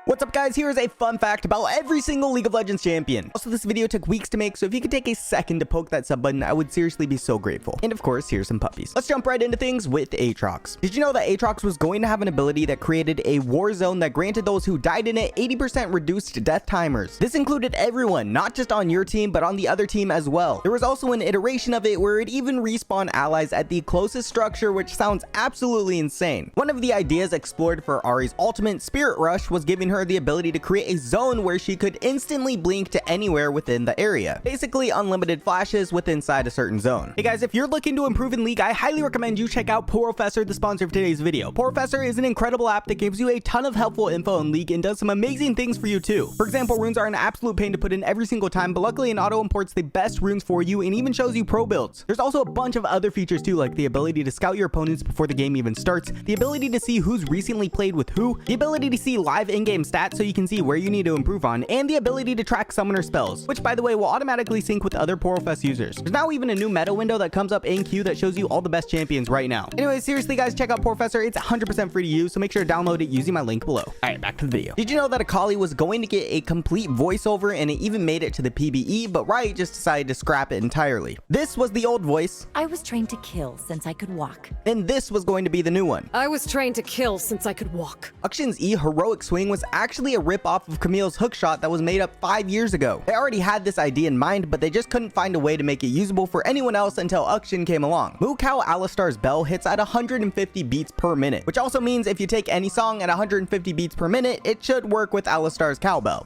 What's up guys, here's a fun fact about every single League of Legends champion. Also, this video took weeks to make, so if you could take a second to poke that sub button, I would seriously be so grateful. And of course, here's some puppies. Let's jump right into things with Aatrox. Did you know that Aatrox was going to have an ability that created a war zone that granted those who died in it 80% reduced death timers? This included everyone, not just on your team, but on the other team as well. There was also an iteration of it where it even respawned allies at the closest structure, which sounds absolutely insane. One of the ideas explored for Ahri's ultimate, Spirit Rush, was giving her the ability to create a zone where she could instantly blink to anywhere within the area. Basically unlimited flashes within inside a certain zone. Hey guys, if you're looking to improve in League, I highly recommend you check out Poro, the sponsor of today's video. Poro is an incredible app that gives you a ton of helpful info in League and does some amazing things for you too. For example, runes are an absolute pain to put in every single time, but luckily it auto imports the best runes for you and even shows you pro builds. There's also a bunch of other features too, like the ability to scout your opponents before the game even starts, the ability to see who's recently played with who, the ability to see live in-game stats so you can see where you need to improve on, and the ability to track summoner spells, which by the way will automatically sync with other Poro users. There's now even a new meta window that comes up in queue that shows you all the best champions right now. Anyway, seriously guys, check out Poro. It's 100% free to use, so make sure to download it using my link below. Alright, back to the video. Did you know that Akali was going to get a complete voiceover and it even made it to the PBE, but Riot just decided to scrap it entirely? This was the old voice. I was trained to kill since I could walk. And this was going to be the new one. I was trained to kill since I could walk. Akshan's E heroic swing was actually a rip-off of Camille's hookshot that was made up 5 years ago. They already had this idea in mind, but they just couldn't find a way to make it usable for anyone else until Akshan came along. Alistar's bell hits at 150 beats per minute, which also means if you take any song at 150 beats per minute, it should work with Alistar's cowbell.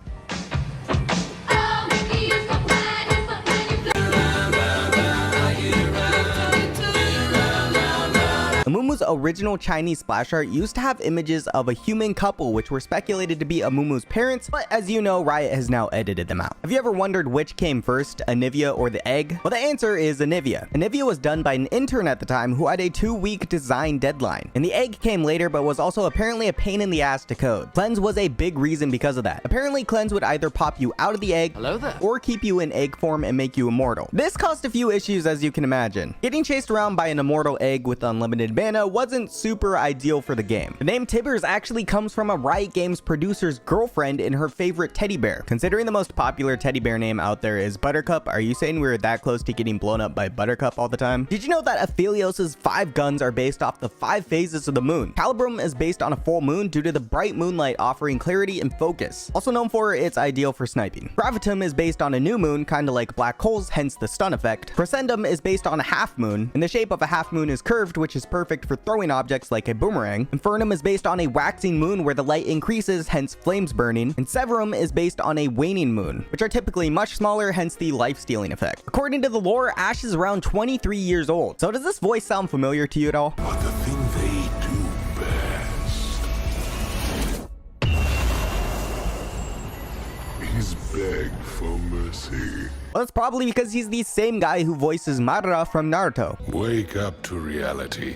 Amumu's original Chinese splash art used to have images of a human couple which were speculated to be Amumu's parents, but as you know, Riot has now edited them out. Have you ever wondered which came first, Anivia or the egg? Well, the answer is Anivia. Anivia was done by an intern at the time who had a 2-week design deadline, and the egg came later but was also apparently a pain in the ass to code. Cleanse was a big reason because of that. Apparently Cleanse would either pop you out of the egg or keep you in egg form and make you immortal. This caused a few issues, as you can imagine. Getting chased around by an immortal egg with unlimited mana wasn't super ideal for the game. The name Tibbers actually comes from a Riot Games producer's girlfriend and her favorite teddy bear. Considering the most popular teddy bear name out there is Buttercup, are you saying we were that close to getting blown up by Buttercup all the time? Did you know that Aphelios' 5 guns are based off the 5 phases of the moon? Calibrum is based on a full moon due to the bright moonlight offering clarity and focus. Also known for its ideal for sniping. Gravitum is based on a new moon, kinda like black holes, hence the stun effect. Crescendum is based on a half moon, and the shape of a half moon is curved, which is perfect for throwing objects like a boomerang. Infernum is based on a waxing moon where the light increases, hence flames burning. And Severum is based on a waning moon, which are typically much smaller, hence the life-stealing effect. According to the lore, Ashe is around 23 years old. So does this voice sound familiar to you at all? But the thing they do best is beg for mercy. Well, that's probably because he's the same guy who voices Madara from Naruto. Wake up to reality.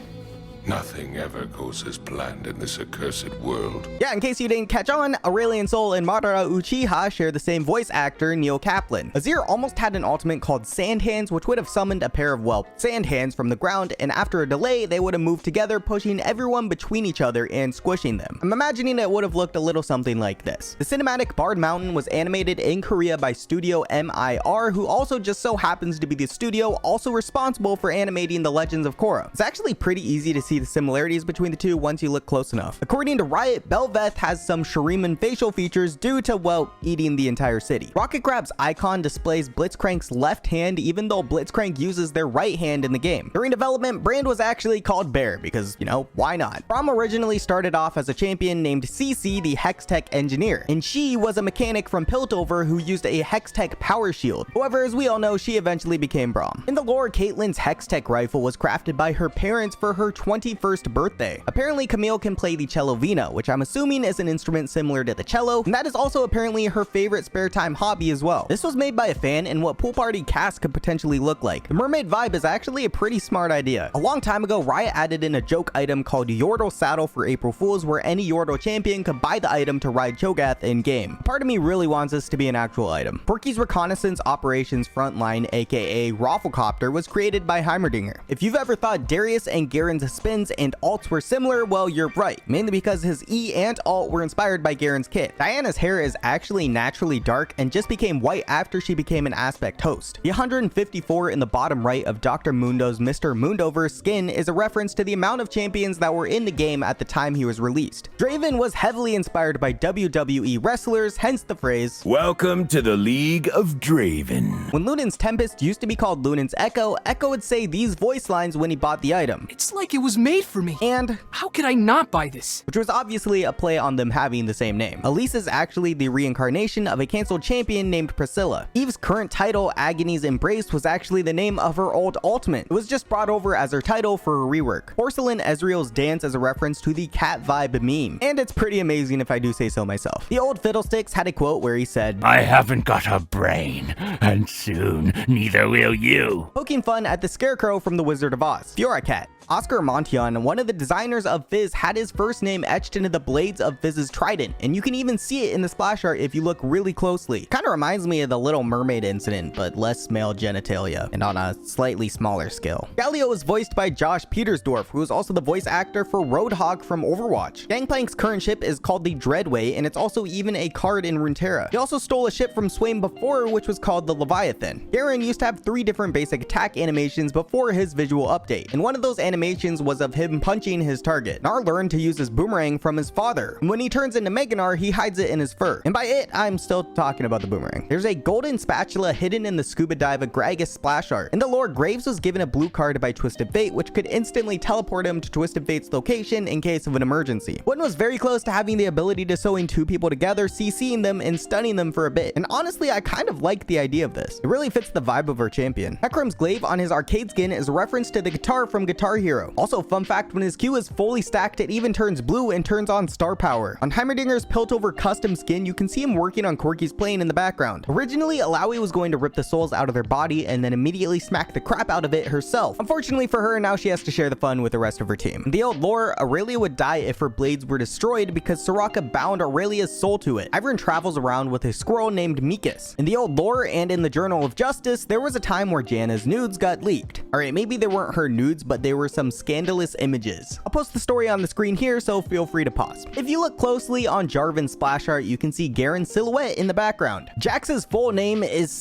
Nothing ever goes as planned in this accursed world. Yeah, in case you didn't catch on, Aurelion Sol and Madara Uchiha share the same voice actor, Neil Kaplan. Azir almost had an ultimate called Sand Hands, which would have summoned a pair of, well, sand hands from the ground, and after a delay, they would have moved together, pushing everyone between each other and squishing them. I'm imagining it would have looked a little something like this. The cinematic Bard Mountain was animated in Korea by Studio MIR, who also just so happens to be the studio also responsible for animating the Legends of Korra. It's actually pretty easy to see the similarities between the two once you look close enough. According to Riot, Bel'Veth has some Shuriman facial features due to, well, eating the entire city. Rocket Crab's icon displays Blitzcrank's left hand, even though Blitzcrank uses their right hand in the game. During development, Brand was actually called Bear because, you know, why not? Braum originally started off as a champion named CC, the Hextech engineer, and she was a mechanic from Piltover who used a Hextech power shield. However, as we all know, she eventually became Braum. In the lore, Caitlyn's Hextech rifle was crafted by her parents for her 21st birthday. Apparently, Camille can play the cello vina, which I'm assuming is an instrument similar to the cello, and that is also apparently her favorite spare time hobby as well. This was made by a fan and what pool party cast could potentially look like. The mermaid vibe is actually a pretty smart idea. A long time ago, Riot added in a joke item called Yordle Saddle for April Fools, where any Yordle champion could buy the item to ride Cho'Gath in game. Part of me really wants this to be an actual item. Corki's Reconnaissance Operations Frontline, aka Rafflecopter, was created by Heimerdinger. If you've ever thought Darius and Garen's spin skins and alts were similar, well, you're right, mainly because his E and alt were inspired by Garen's kit. Diana's hair is actually naturally dark and just became white after she became an aspect host. The 154 in the bottom right of Dr. Mundo's Mr. Mundoverse skin is a reference to the amount of champions that were in the game at the time he was released. Draven was heavily inspired by WWE wrestlers, hence the phrase, "Welcome to the League of Draven." When Lunen's Tempest used to be called Lunen's Ekko, Ekko would say these voice lines when he bought the item. It's like it was made for me. And how could I not buy this? Which was obviously a play on them having the same name. Elise is actually the reincarnation of a cancelled champion named Priscilla. Eve's current title, Agony's Embrace, was actually the name of her old ultimate. It was just brought over as her title for a rework. Porcelain Ezreal's dance is a reference to the cat vibe meme, and it's pretty amazing if I do say so myself. The old Fiddlesticks had a quote where he said, "I haven't got a brain, and soon neither will you." Poking fun at the Scarecrow from The Wizard of Oz. Fiora Cat. Oscar Montion, one of the designers of Fizz, had his first name etched into the blades of Fizz's trident, and you can even see it in the splash art if you look really closely. Kinda reminds me of the Little Mermaid incident, but less male genitalia, and on a slightly smaller scale. Galio is voiced by Josh Petersdorf, who is also the voice actor for Roadhog from Overwatch. Gangplank's current ship is called the Dreadway, and it's also even a card in Runeterra. He also stole a ship from Swain before, which was called the Leviathan. Garen used to have 3 different basic attack animations before his visual update, and one of those animations was of him punching his target. Gnar learned to use his boomerang from his father, and when he turns into Mega Gnar, he hides it in his fur. And by it, I'm still talking about the boomerang. There's a golden spatula hidden in the Scuba Dive Gragas splash art. In the lore, Graves was given a blue card by Twisted Fate, which could instantly teleport him to Twisted Fate's location in case of an emergency. One was very close to having the ability to sewing 2 people together, CCing them and stunning them for a bit. And honestly, I kind of like the idea of this. It really fits the vibe of our champion. Hecarim's glaive on his arcade skin is a reference to the guitar from Guitar Hero. Also, fun fact, when his Q is fully stacked, it even turns blue and turns on star power. On Heimerdinger's Piltover custom skin, you can see him working on Corki's plane in the background. Originally, Alawi was going to rip the souls out of their body and then immediately smack the crap out of it herself. Unfortunately for her, now she has to share the fun with the rest of her team. In the old lore, Aurelia would die if her blades were destroyed because Soraka bound Aurelia's soul to it. Ivern travels around with a squirrel named Mikas. In the old lore and in the Journal of Justice, there was a time where Janna's nudes got leaked. Alright, maybe they weren't her nudes, but they were some scandalous images. I'll post the story on the screen here, so feel free to pause. If you look closely on Jarvan's splash art, you can see Garen's silhouette in the background. Jax's full name is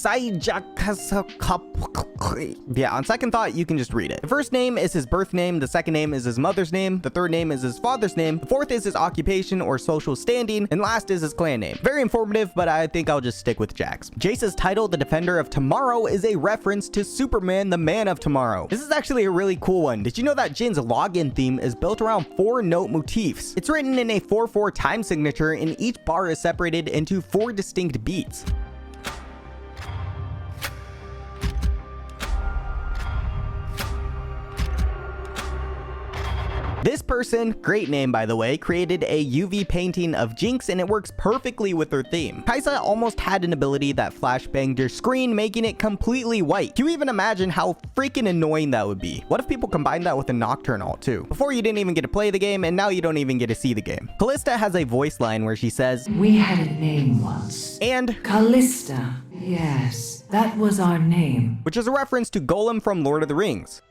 Yeah, on second thought, you can just read it. The first name is his birth name, the second name is his mother's name, the third name is his father's name, the fourth is his occupation or social standing, and last is his clan name. Very informative, but I think I'll just stick with Jax. Jace's title, the Defender of Tomorrow, is a reference to Superman, the Man of Tomorrow. This is actually a really cool one. Did you know that Jin's login theme is built around 4 note motifs? It's written in a 4/4 time signature, and each bar is separated into 4 distinct beats. This person, great name by the way, created a UV painting of Jinx, and it works perfectly with her theme. Kaisa almost had an ability that flashbanged your screen, making it completely white. Can you even imagine how freaking annoying that would be? What if people combined that with a Nocturne ult too? Before you didn't even get to play the game, and now you don't even get to see the game. Callista has a voice line where she says, "We had a name once. And Callista. Yes, that was our name." which is a reference to Golem from Lord of the Rings.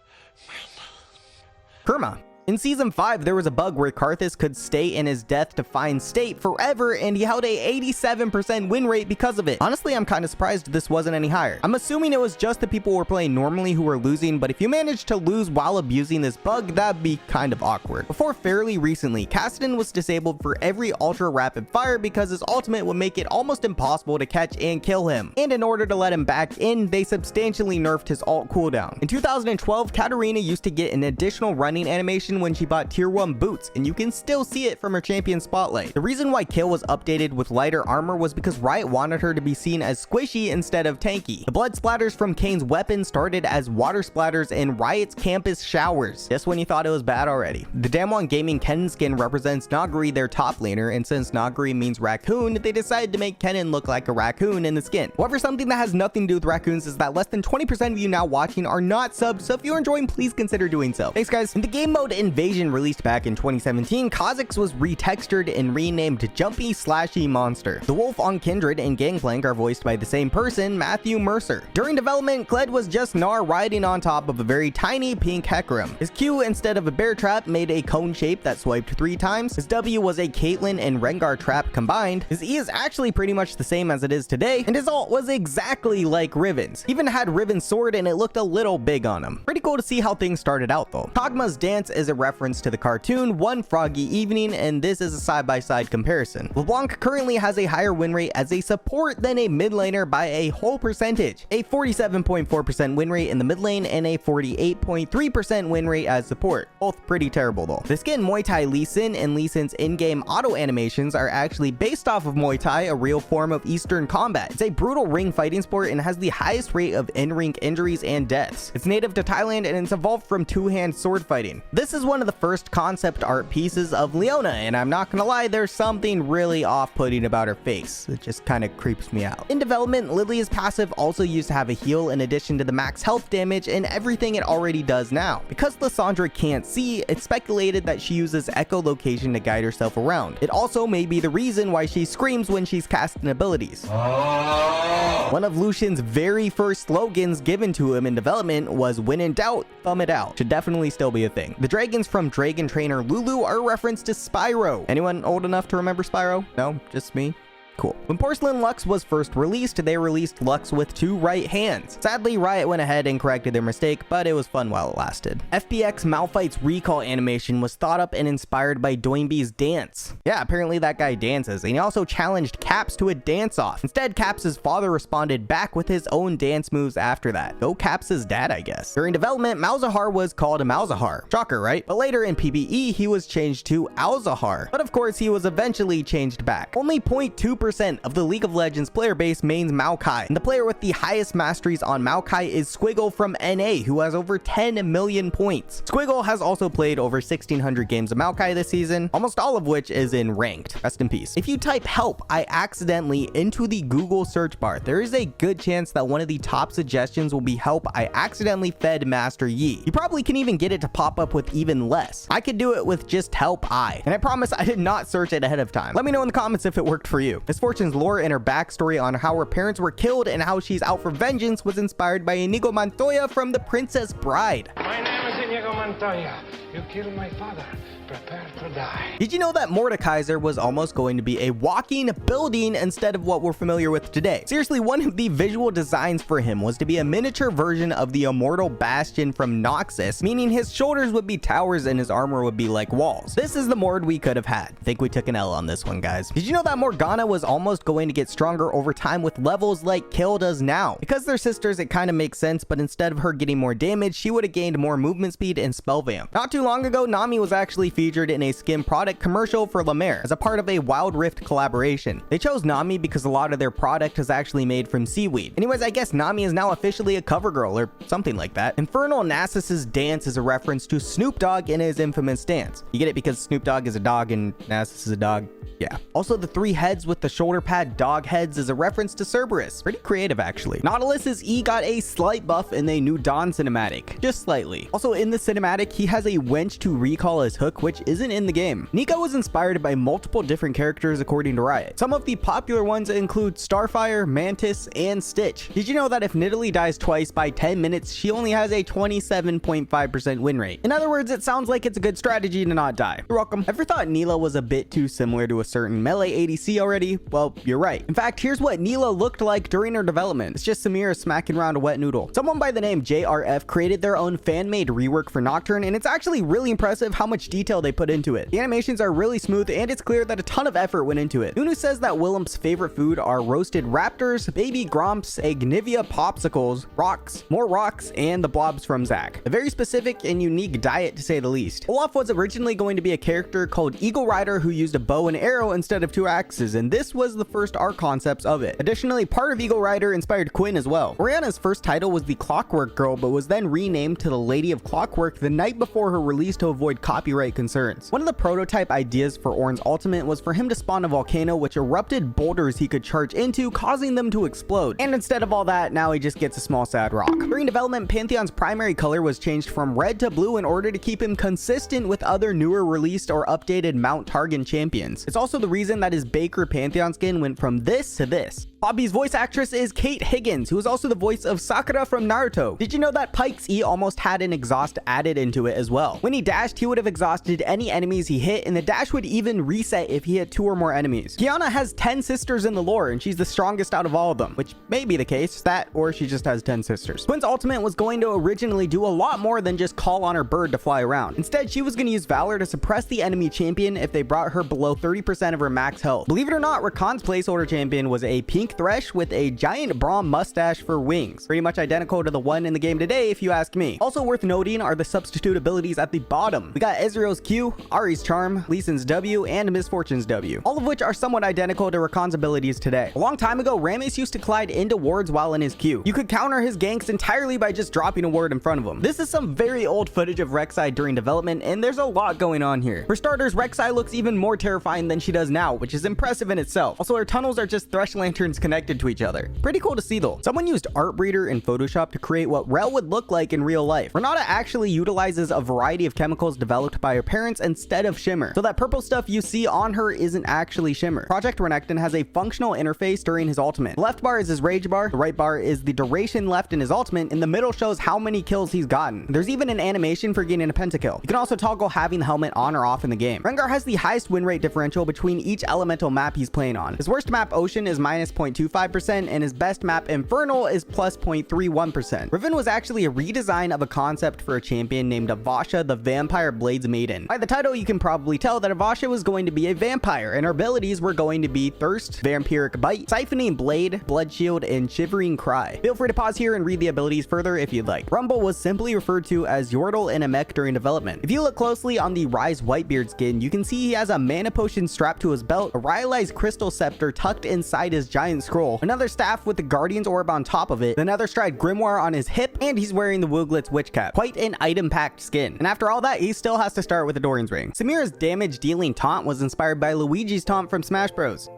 Kerma. In Season 5, there was a bug where Karthus could stay in his death-defying state forever, and he held a 87% win rate because of it. Honestly, I'm kind of surprised this wasn't any higher. I'm assuming it was just the people who were playing normally who were losing, but if you managed to lose while abusing this bug, that'd be kind of awkward. Before fairly recently, Kassadin was disabled for every ultra rapid fire because his ultimate would make it almost impossible to catch and kill him. And in order to let him back in, they substantially nerfed his ult cooldown. In 2012, Katarina used to get an additional running animation when she bought tier 1 boots, and you can still see it from her champion spotlight. The reason why Kill was updated with lighter armor was because Riot wanted her to be seen as squishy instead of tanky. The blood splatters from Kane's weapon started as water splatters in Riot's campus showers. Just when you thought it was bad already. The Damwon Gaming Kennen skin represents Nagri, their top laner, and since Nagri means raccoon, they decided to make Kennen look like a raccoon in the skin. However, something that has nothing to do with raccoons is that less than 20% of you now watching are not subbed, so if you're enjoying, please consider doing so. Thanks guys. In the game mode Invasion released back in 2017, Kha'Zix was retextured and renamed Jumpy Slashy Monster. The wolf on Kindred and Gangplank are voiced by the same person, Matthew Mercer. During development, Kled was just Gnar riding on top of a very tiny pink Hecarim. His Q, instead of a bear trap, made a cone shape that swiped 3 times. His W was a Caitlyn and Rengar trap combined. His E is actually pretty much the same as it is today, and his ult was exactly like Riven's. He even had Riven's sword and it looked a little big on him. Pretty cool to see how things started out though. Kog'Maw's dance is a reference to the cartoon One Froggy Evening, and this is a side-by-side comparison. LeBlanc currently has a higher win rate as a support than a mid laner by a whole percentage. A 47.4% win rate in the mid lane and a 48.3% win rate as support. Both pretty terrible though. The skin Muay Thai Lee Sin and Lee Sin's in-game auto animations are actually based off of Muay Thai, a real form of Eastern combat. It's a brutal ring fighting sport and has the highest rate of in-ring injuries and deaths. It's native to Thailand and it's evolved from two-hand sword fighting. This is one of the first concept art pieces of Leona, and I'm not gonna lie, there's something really off-putting about her face. It just kind of creeps me out. In development, Lily's passive also used to have a heal in addition to the max health damage and everything it already does now. Because Lysandra can't see, it's speculated that she uses echolocation to guide herself around. It also may be the reason why she screams when she's casting abilities. One of Lucian's very first slogans given to him in development was "When in doubt, thumb it out." Should definitely still be a thing. The dragons from Dragon Trainer Lulu are a reference to Spyro. Anyone old enough to remember Spyro? No, just me? Cool. When Porcelain Lux was first released, they released Lux with 2 right hands. Sadly, Riot went ahead and corrected their mistake, but it was fun while it lasted. FPX Malphite's recall animation was thought up and inspired by Doinby's dance. Yeah, apparently that guy dances, and he also challenged Caps to a dance-off. Instead, Caps' father responded back with his own dance moves after that. Go Caps' dad, I guess. During development, Malzahar was called Malzahar. Shocker, right? But later in PvE, he was changed to Alzahar. But of course, he was eventually changed back. Only 0.2% of the League of Legends player base mains Maokai, and the player with the highest masteries on Maokai is Squiggle from NA, who has over 10 million points. Squiggle has also played over 1,600 games of Maokai this season, almost all of which is in ranked. Rest in peace. If you type help I accidentally into the Google search bar, there is a good chance that one of the top suggestions will be help I accidentally fed Master Yi. You probably can even get it to pop up with even less. I could do it with just help I, and I promise I did not search it ahead of time. Let me know in the comments if it worked for you. Misfortune's lore and her backstory on how her parents were killed and how she's out for vengeance was inspired by Inigo Montoya from The Princess Bride. My name is Inigo Montoya. You killed my father. Prepare to die. Did you know that Mordekaiser was almost going to be a walking building instead of what we're familiar with today? Seriously, one of the visual designs for him was to be a miniature version of the immortal Bastion from Noxus, meaning his shoulders would be towers and his armor would be like walls. This is the Mord we could have had. Think we took an L on this one, guys. Did you know that Morgana was almost going to get stronger over time with levels like Kill does now? Because they're sisters, it kind of makes sense, but instead of her getting more damage, she would have gained more movement speed and spell vamp. Not too long ago, Nami was actually featured in a skin product commercial for La Mer as a part of a Wild Rift collaboration. They chose Nami because a lot of their product is actually made from seaweed. Anyways, I guess Nami is now officially a cover girl or something like that. Infernal Nasus's dance is a reference to Snoop Dogg in his infamous dance. You get it because Snoop Dogg is a dog and Nasus is a dog. Yeah. Also, the 3 heads with the shoulder pad dog heads is a reference to Cerberus. Pretty creative, actually. Nautilus's E got a slight buff in the new Dawn cinematic. Just slightly. Also, in the cinematic, he has a wench to recall his hook, which isn't in the game. Nico was inspired by multiple different characters according to Riot. Some of the popular ones include Starfire, Mantis, and Stitch. Did you know that if Nidalee dies twice by 10 minutes, she only has a 27.5% win rate? In other words, it sounds like it's a good strategy to not die. You're welcome. Ever thought Neela was a bit too similar to a certain melee ADC already? Well, you're right. In fact, here's what Neela looked like during her development. It's just Samira smacking around a wet noodle. Someone by the name JRF created their own fan-made rework for Nocturne, and it's actually really impressive how much detail they put into it. The animations are really smooth, and it's clear that a ton of effort went into it. Nunu says that Willump's favorite food are roasted raptors, baby gromps, Agnivia popsicles, rocks, more rocks, and the blobs from Zac. A very specific and unique diet, to say the least. Olaf was originally going to be a character called Eagle Rider who used a bow and arrow instead of 2 axes, and this was the first art concepts of it. Additionally, part of Eagle Rider inspired Quinn as well. Oriana's first title was the Clockwork Girl, but was then renamed to the Lady of Clockwork clockwork the night before her release to avoid copyright concerns. One of the prototype ideas for Ornn's ultimate was for him to spawn a volcano which erupted boulders he could charge into, causing them to explode. And instead of all that, now he just gets a small sad rock. During development, Pantheon's primary color was changed from red to blue in order to keep him consistent with other newer released or updated Mount Targan champions. It's also the reason that his Baker Pantheon skin went from this to this. Poppy's voice actress is Kate Higgins, who is also the voice of Sakura from Naruto. Did you know that Pyke's E almost had an exhaust added into it as well? When he dashed, he would have exhausted any enemies he hit, and the dash would even reset if he hit 2 or more enemies. Kiana has 10 sisters in the lore, and she's the strongest out of all of them, which may be the case, that or she just has 10 sisters. Quinn's ultimate was going to originally do a lot more than just call on her bird to fly around. Instead, she was going to use Valor to suppress the enemy champion if they brought her below 30% of her max health. Believe it or not, Rakan's placeholder champion was a pink Thresh with a giant Braum mustache for wings. Pretty much identical to the one in the game today if you ask me. Also worth noting are the substitute abilities at the bottom. We got Ezreal's Q, Ahri's Charm, Lee Sin's W, and Misfortune's W, all of which are somewhat identical to Rakan's abilities today. A long time ago, Rammus used to glide into wards while in his Q. You could counter his ganks entirely by just dropping a ward in front of him. This is some very old footage of Rek'Sai during development, and there's a lot going on here. For starters, Rek'Sai looks even more terrifying than she does now, which is impressive in itself. Also, her tunnels are just Thresh lanterns connected to each other. Pretty cool to see though. Someone used Art Breeder in Photoshop to create what Rel would look like in real life. Renata actually utilizes a variety of chemicals developed by her parents instead of Shimmer, so that purple stuff you see on her isn't actually Shimmer. Project Renekton has a functional interface during his ultimate. The left bar is his rage bar, the right bar is the duration left in his ultimate, and the middle shows how many kills he's gotten. There's even an animation for getting a pentakill. You can also toggle having the helmet on or off in the game. Rengar has the highest win rate differential between each elemental map he's playing on. His worst map, Ocean, is minus 0.25%, and his best map, Infernal, is plus 0.31%. Riven was actually a redesign of a concept for a champion named Avasha, the Vampire Blades Maiden. By the title, you can probably tell that Avasha was going to be a vampire, and her abilities were going to be Thirst, Vampiric Bite, Siphoning Blade, Blood Shield, and Shivering Cry. Feel free to pause here and read the abilities further if you'd like. Rumble was simply referred to as Yordle in a mech during development. If you look closely on the Rise Whitebeard skin, you can see he has a mana potion strapped to his belt, a Rylai's Crystal Scepter tucked inside his giant scroll, another staff with the Guardian's Orb on top of it, the Netherstride Grimoire on his hip, and he's wearing the Wooglit's Witch Cap. Quite an item-packed skin. And after all that, he still has to start with the Dorian's Ring. Samira's damage-dealing taunt was inspired by Luigi's taunt from Smash Bros.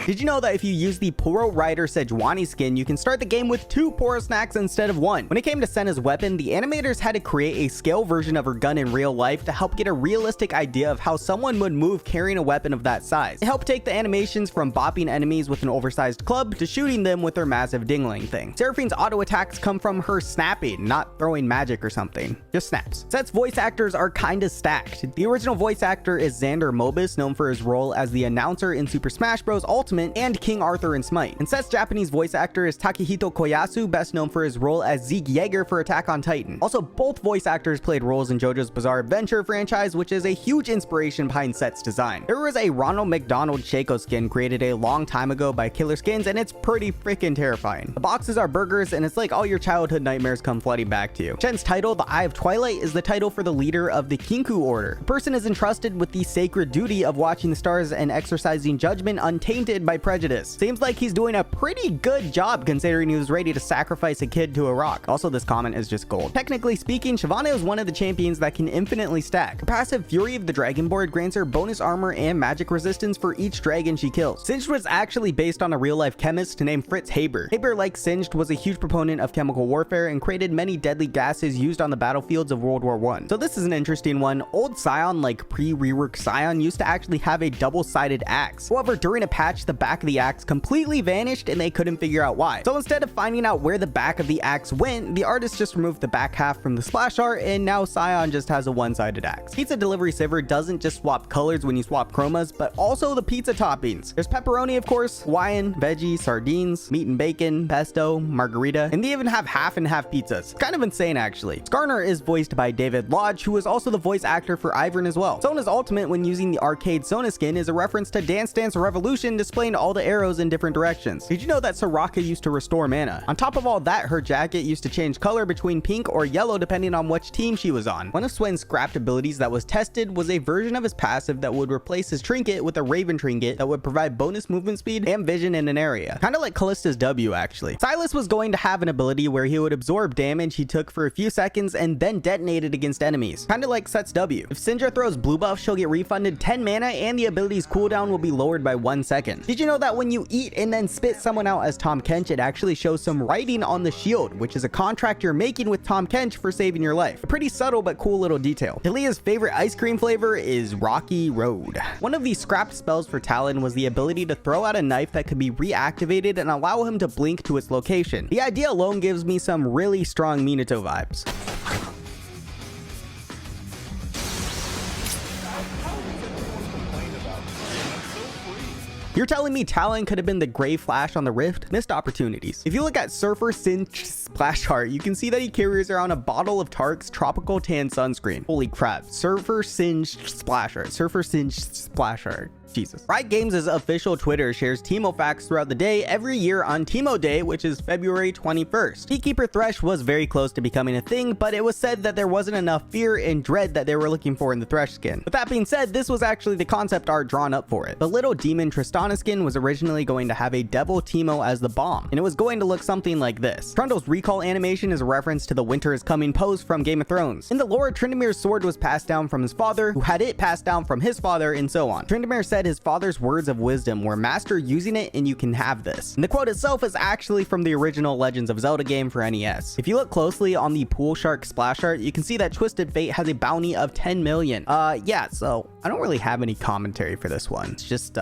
Did you know that if you use the Poro Rider Sejuani skin, you can start the game with 2 Poro snacks instead of 1? When it came to Senna's weapon, the animators had to create a scale version of her gun in real life to help get a realistic idea of how someone would move carrying a weapon of that size. It helped take the animations from bopping enemies with an oversized club to shooting them with her massive dingling thing. Seraphine's auto attacks come from her snapping, not throwing magic or something. Just snaps. Set's voice actors are kinda stacked. The original voice actor is Xander Mobus, known for his role as the announcer in Super Smash Bros. Ultimate and King Arthur in Smite. And Set's Japanese voice actor is Takehito Koyasu, best known for his role as Zeke Yeager for Attack on Titan. Also, both voice actors played roles in JoJo's Bizarre Adventure franchise, which is a huge inspiration behind Set's design. There was a Ronald McDonald Shaco skin created a long time ago by Killer Skins, and it's pretty freaking terrifying. The boxes are burgers, and it's like all your childhood nightmares come flooding back to you. Shen's title, the Eye of Twilight, is the title for the leader of the Kinku Order. The person is entrusted with the sacred duty of watching the stars and exercising judgment untainted by prejudice. Seems like he's doing a pretty good job considering he was ready to sacrifice a kid to a rock. Also, this comment is just gold. Technically speaking, Shyvana is one of the champions that can infinitely stack. Her passive Fury of the Dragonborn grants her bonus armor and magic resistance for each dragon she kills. Singed was actually based on a real-life chemist named Fritz Haber. Haber, like Singed, was a huge proponent of chemical warfare and created many deadly gases used on the battlefields of World War I. So this is an interesting one. Old Scion, like pre-rework Scion, used to actually have a double-sided axe. However, during a patch, the back of the axe completely vanished and they couldn't figure out why. So instead of finding out where the back of the axe went, the artist just removed the back half from the splash art, and now Scion just has a one-sided axe. Pizza Delivery Siver doesn't just swap colors when you swap chromas, but also the pizza toppings. There's pepperoni, of course, Hawaiian, veggie, sardines, meat and bacon, pesto, margarita, and they even have half and half pizzas. Kind of insane, actually. Skarner is voiced by David Lodge, who is also the voice actor for Ivern as well. Sona's ultimate when using the arcade Sona skin is a reference to Dance Dance Revolution displayed explained all the arrows in different directions. Did you know that Soraka used to restore mana? On top of all that, her jacket used to change color between pink or yellow depending on which team she was on. One of Swain's scrapped abilities that was tested was a version of his passive that would replace his trinket with a Raven trinket that would provide bonus movement speed and vision in an area. Kind of like Kallista's W actually. Sylas was going to have an ability where he would absorb damage he took for a few seconds and then detonate it against enemies. Kind of like Set's W. If Syndra throws blue buff, she'll get refunded 10 mana and the ability's cooldown will be lowered by 1 second. Did you know that when you eat and then spit someone out as Tahm Kench, it actually shows some writing on the shield, which is a contract you're making with Tahm Kench for saving your life? A pretty subtle but cool little detail. Talia's favorite ice cream flavor is Rocky Road. One of the scrapped spells for Talon was the ability to throw out a knife that could be reactivated and allow him to blink to its location. The idea alone gives me some really strong Minato vibes. You're telling me Talon could have been the gray flash on the Rift? Missed opportunities. If you look at Surfer Cinch splash art, you can see that he carries around a bottle of Tark's tropical tan sunscreen. Holy crap. Surfer Cinch splash art. Surfer Cinch splash art. Jesus. Riot Games' official Twitter shares Teemo facts throughout the day every year on Teemo Day, which is February 21st. Peacekeeper Thresh was very close to becoming a thing, but it was said that there wasn't enough fear and dread that they were looking for in the Thresh skin. With that being said, this was actually the concept art drawn up for it. The little demon Tristana skin was originally going to have a devil Teemo as the bomb, and it was going to look something like this. Trundle's recall animation is a reference to the Winter is Coming pose from Game of Thrones. In the lore, Tryndamere's sword was passed down from his father, who had it passed down from his father, and so on. Tryndamere said his father's words of wisdom were, "Master using it and you can have this." And the quote itself is actually from the original Legends of Zelda game for NES. If you look closely on the Pool Shark splash art, you can see that Twisted Fate has a bounty of 10 million. Yeah, so I don't really have any commentary for this one. It's just,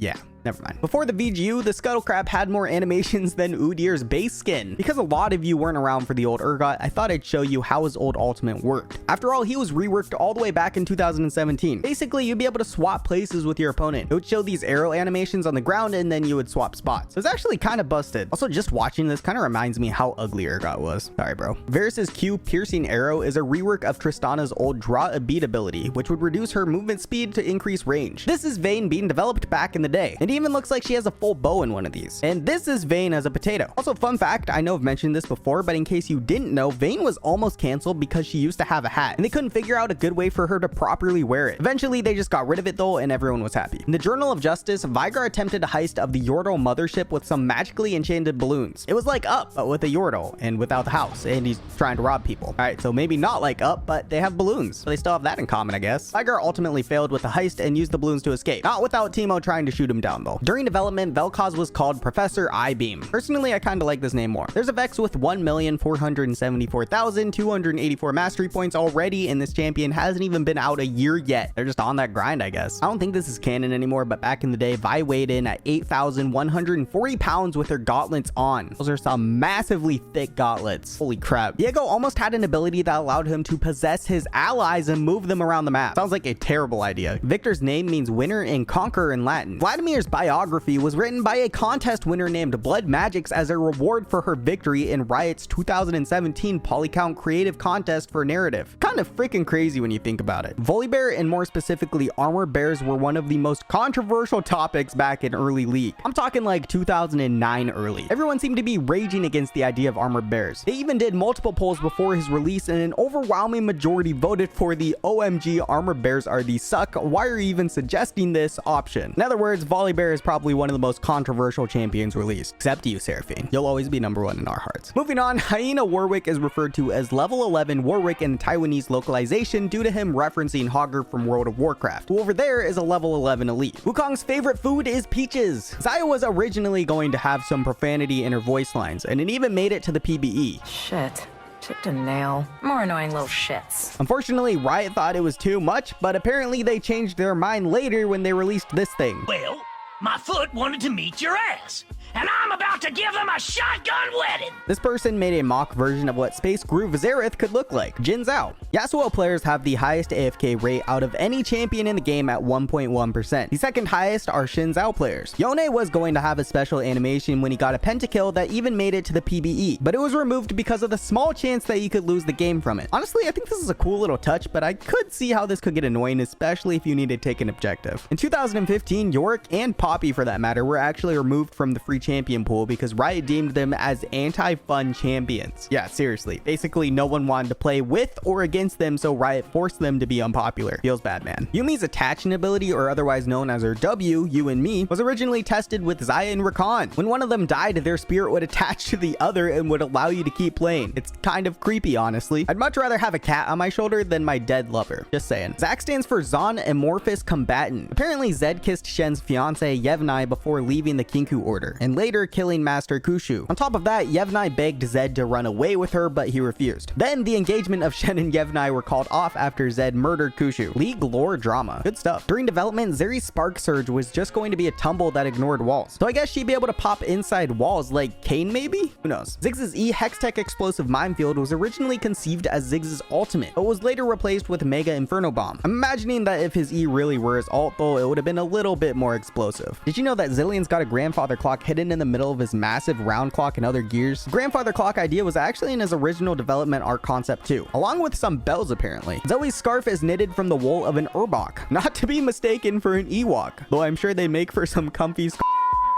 yeah. Never mind. Before the VGU, the Scuttlecrab had more animations than Udyr's base skin. Because a lot of you weren't around for the old Urgot, I thought I'd show you how his old ultimate worked. After all, he was reworked all the way back in 2017. Basically, you'd be able to swap places with your opponent. It would show these arrow animations on the ground and then you would swap spots. It was actually kind of busted. Also, just watching this kind of reminds me how ugly Urgot was. Sorry, bro. Varus's Q piercing arrow is a rework of Tristana's old draw a beat ability, which would reduce her movement speed to increase range. This is Vayne being developed back in the day. It even looks like she has a full bow in one of these. And this is Vayne as a potato. Also, fun fact, I know I've mentioned this before, but in case you didn't know, Vayne was almost canceled because she used to have a hat, and they couldn't figure out a good way for her to properly wear it. Eventually, they just got rid of it though, and everyone was happy. In the Journal of Justice, Veigar attempted a heist of the Yordle mothership with some magically enchanted balloons. It was like Up, but with a Yordle, and without the house, and he's trying to rob people. Alright, so maybe not like Up, but they have balloons, so they still have that in common, I guess. Veigar ultimately failed with the heist and used the balloons to escape. Not without Teemo trying to shoot him down though. During development, Vel'Koz was called Professor Eyebeam. Personally, I kind of like this name more. There's a Vex with 1,474,284 mastery points already, and this champion hasn't even been out a year yet. They're just on that grind, I guess. I don't think this is canon anymore, but back in the day, Vi weighed in at 8,140 pounds with her gauntlets on. Those are some massively thick gauntlets. Holy crap. Diego almost had an ability that allowed him to possess his allies and move them around the map. Sounds like a terrible idea. Victor's name means winner and conqueror in Latin. Vladimir's biography was written by a contest winner named Blood Magix as a reward for her victory in Riot's 2017 Polycount Creative Contest for Narrative. Kind of freaking crazy when you think about it. Volibear, and more specifically armor bears, were one of the most controversial topics back in early League. I'm talking like 2009 early. Everyone seemed to be raging against the idea of armored bears. They even did multiple polls before his release, and an overwhelming majority voted for the OMG armored bears are the suck, why are you even suggesting this option. In other words, Volibear is probably one of the most controversial champions released. Except you, Seraphine. You'll always be number one in our hearts. Moving on, Hyena Warwick is referred to as level 11 Warwick in Taiwanese localization due to him referencing Hogger from World of Warcraft, who over there is a level 11 elite. Wukong's favorite food is peaches. Xayah was originally going to have some profanity in her voice lines, and it even made it to the PBE. Shit. Chipped a nail. More annoying little shits. Unfortunately, Riot thought it was too much, but apparently they changed their mind later when they released this thing. Well, my foot wanted to meet your ass. and I'm about to give them a shotgun wedding. This person made a mock version of what Space Groove Xerath could look like. Jin Zhao. Yasuo players have the highest AFK rate out of any champion in the game at 1.1%. The second highest are Xin Zhao players. Yone was going to have a special animation when he got a pentakill that even made it to the PBE, but it was removed because of the small chance that you could lose the game from it. Honestly, I think this is a cool little touch, but I could see how this could get annoying, especially if you need to take an objective. In 2015, Yorick and Poppy, for that matter, were actually removed from the free champion pool because Riot deemed them as anti-fun champions. Yeah, seriously. Basically, no one wanted to play with or against them, so Riot forced them to be unpopular. Feels bad, man. Yumi's attaching ability, or otherwise known as her W, You and Me, was originally tested with Xayah and Rakan. When one of them died, their spirit would attach to the other and would allow you to keep playing. It's kind of creepy, honestly. I'd much rather have a cat on my shoulder than my dead lover. Just saying. Zac stands for Zon Amorphous Combatant. Apparently, Zed kissed Shen's fiance Yevnai before leaving the Kinku Order, and later killing Master Kushu. On top of that, Yevnai begged Zed to run away with her, but he refused. Then the engagement of Shen and Yevnai were called off after Zed murdered Kushu. League lore drama. Good stuff. During development, Zeri's Spark Surge was just going to be a tumble that ignored walls. So I guess she'd be able to pop inside walls like Kayn maybe? Who knows? Ziggs's E Hextech Explosive Minefield was originally conceived as Ziggs's ultimate, but was later replaced with Mega Inferno Bomb. I'm imagining that if his E really were his ult though, it would have been a little bit more explosive. Did you know that Zillion's got a grandfather clock hidden in the middle of his massive round clock and other gears? The grandfather clock idea was actually in his original development art concept too, along with some bells apparently. Zoe's scarf is knitted from the wool of an Urbok, not to be mistaken for an Ewok, though I'm sure they make for some comfy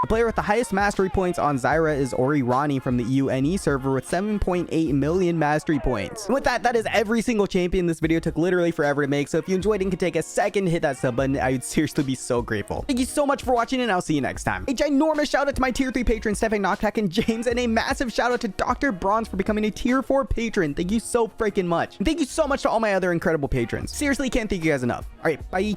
The player with the highest mastery points on Zyra is Ori Rani from the UNE server with 7.8 million mastery points. And with that, that is every single champion this video took literally forever to make. So if you enjoyed and could take a second to hit that sub button, I would seriously be so grateful. Thank you so much for watching, and I'll see you next time. A ginormous shout out to my tier 3 patrons, Stefan, Knocktack, and James, and a massive shout out to Dr. Bronze for becoming a tier 4 patron. Thank you so freaking much. And thank you so much to all my other incredible patrons. Seriously, can't thank you guys enough. All right, bye.